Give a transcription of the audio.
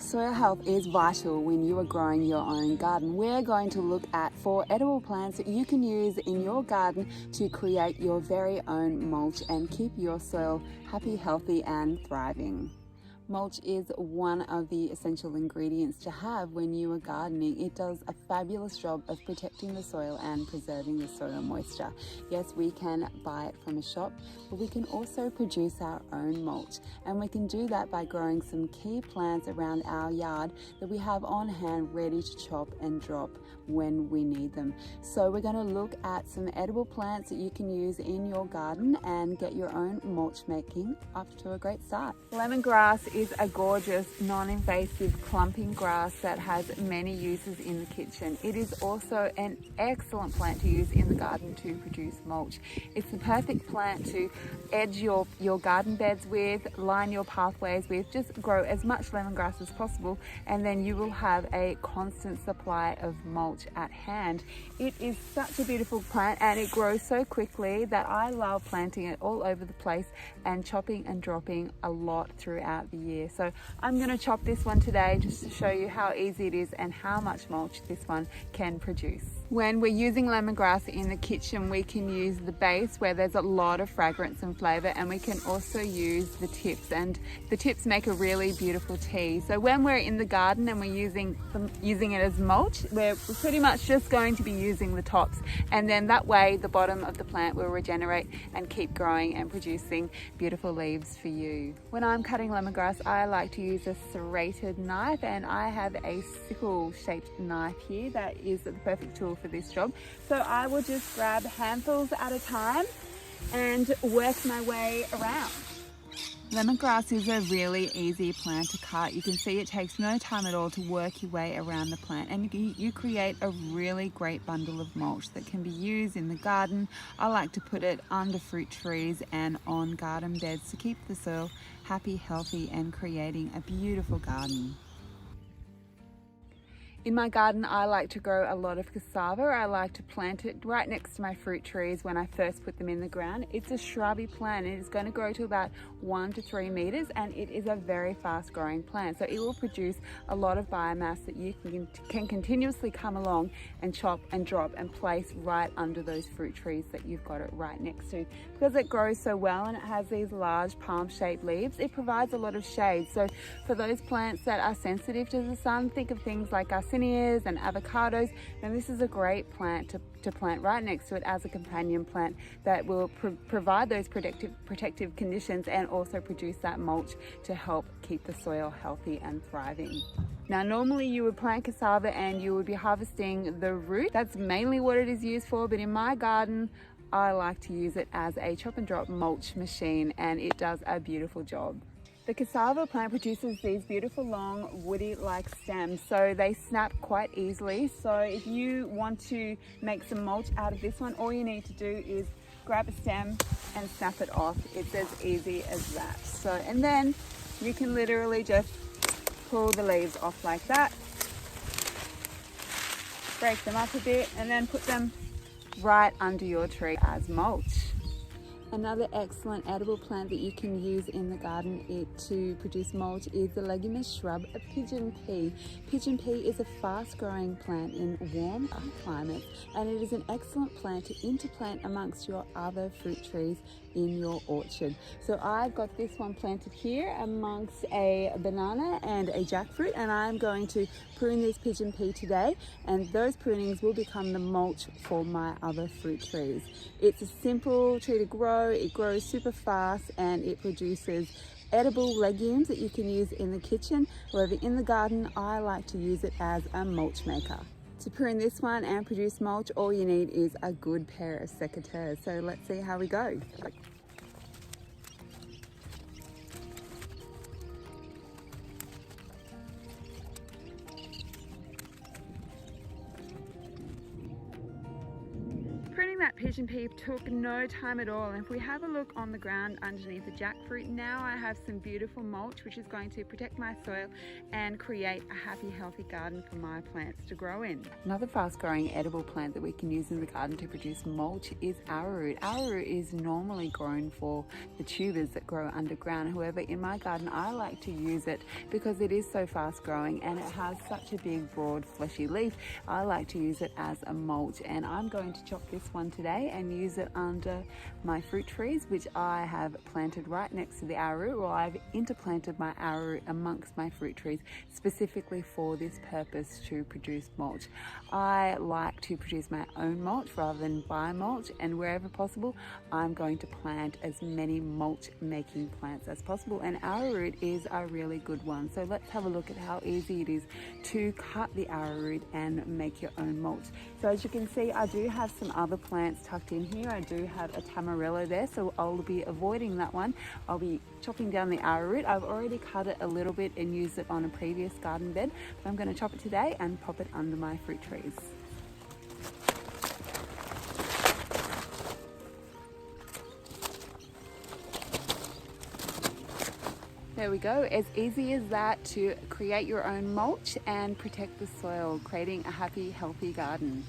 Soil health is vital when you are growing your own garden. We're going to look at 4 edible plants that you can use in your garden to create your very own mulch and keep your soil happy, healthy and thriving. Mulch is one of the essential ingredients to have when you are gardening. It does a fabulous job of protecting the soil and preserving the soil moisture. Yes, we can buy it from a shop, but we can also produce our own mulch. And we can do that by growing some key plants around our yard that we have on hand ready to chop and drop when we need them. So we're going to look at some edible plants that you can use in your garden and get your own mulch making off to a great start. Lemongrass is a gorgeous non-invasive clumping grass that has many uses in the kitchen. It is also an excellent plant to use in the garden to produce mulch. It's the perfect plant to edge your garden beds with, line your pathways with. Just grow as much lemongrass as possible and then you will have a constant supply of mulch at hand. It is such a beautiful plant and it grows so quickly that I love planting it all over the place and chopping and dropping a lot throughout the year. So I'm going to chop this one today just to show you how easy it is and how much mulch this one can produce. When we're using lemongrass in the kitchen, we can use the base where there's a lot of fragrance and flavor, and we can also use the tips, and the tips make a really beautiful tea. So when we're in the garden and we're using it as mulch, we're pretty much just going to be using the tops, and then that way the bottom of the plant will regenerate and keep growing and producing beautiful leaves for you. When I'm cutting lemongrass, I like to use a serrated knife, and I have a sickle shaped knife here that is the perfect tool for this job. So I will just grab handfuls at a time and work my way around. Lemongrass is a really easy plant to cut. You can see it takes no time at all to work your way around the plant, and you create a really great bundle of mulch that can be used in the garden. I like to put it under fruit trees and on garden beds to keep the soil happy, healthy and creating a beautiful garden. In my garden, I like to grow a lot of cassava. I like to plant it right next to my fruit trees when I first put them in the ground. It's a shrubby plant. It is going to grow to about 1 to 3 meters, and it is a very fast growing plant. So it will produce a lot of biomass that you can continuously come along and chop and drop and place right under those fruit trees that you've got it right next to. Because it grows so well and it has these large palm-shaped leaves, it provides a lot of shade. So for those plants that are sensitive to the sun, think of things like and avocados, then this is a great plant to plant right next to it as a companion plant that will provide those protective conditions and also produce that mulch to help keep the soil healthy and thriving. Now normally you would plant cassava and you would be harvesting the root. That's mainly what it is used for, but in my garden I like to use it as a chop and drop mulch machine, and it does a beautiful job. The cassava plant produces these beautiful long woody-like stems, so they snap quite easily. So if you want to make some mulch out of this one, all you need to do is grab a stem and snap it off. It's as easy as that. So, and then you can literally just pull the leaves off like that, break them up a bit, and then put them right under your tree as mulch. Another excellent edible plant that you can use in the garden to produce mulch is the leguminous shrub, a pigeon pea. Pigeon pea is a fast-growing plant in warm climates, and it is an excellent plant to interplant amongst your other fruit trees in your orchard. So I've got this one planted here amongst a banana and a jackfruit, and I'm going to prune this pigeon pea today, and those prunings will become the mulch for my other fruit trees. It's a simple tree to grow, it grows super fast, and it produces edible legumes that you can use in the kitchen. However, in the garden, I like to use it as a mulch maker. To prune this one and produce mulch, all you need is a good pair of secateurs. So let's see how we go. Pruning that That pigeon pea took no time at all. And if we have a look on the ground underneath the jackfruit, now I have some beautiful mulch which is going to protect my soil and create a happy, healthy garden for my plants to grow in. Another fast growing edible plant that we can use in the garden to produce mulch is arrowroot. Arrowroot is normally grown for the tubers that grow underground. However, in my garden I like to use it because it is so fast growing and it has such a big, broad, fleshy leaf. I like to use it as a mulch, and I'm going to chop this one today and use it under my fruit trees, which I have planted right next to the arrowroot, or I've interplanted my arrowroot amongst my fruit trees specifically for this purpose, to produce mulch. I like to produce my own mulch rather than buy mulch, and wherever possible I'm going to plant as many mulch making plants as possible, and arrowroot is a really good one. So let's have a look at how easy it is to cut the arrowroot and make your own mulch. So as you can see, I do have some other plants tucked in here. I do have a tamarillo there, so I'll be avoiding that one. I'll be chopping down the arrowroot. I've already cut it a little bit and used it on a previous garden bed, but I'm going to chop it today and pop it under my fruit trees. There we go, as easy as that to create your own mulch and protect the soil, creating a happy, healthy garden.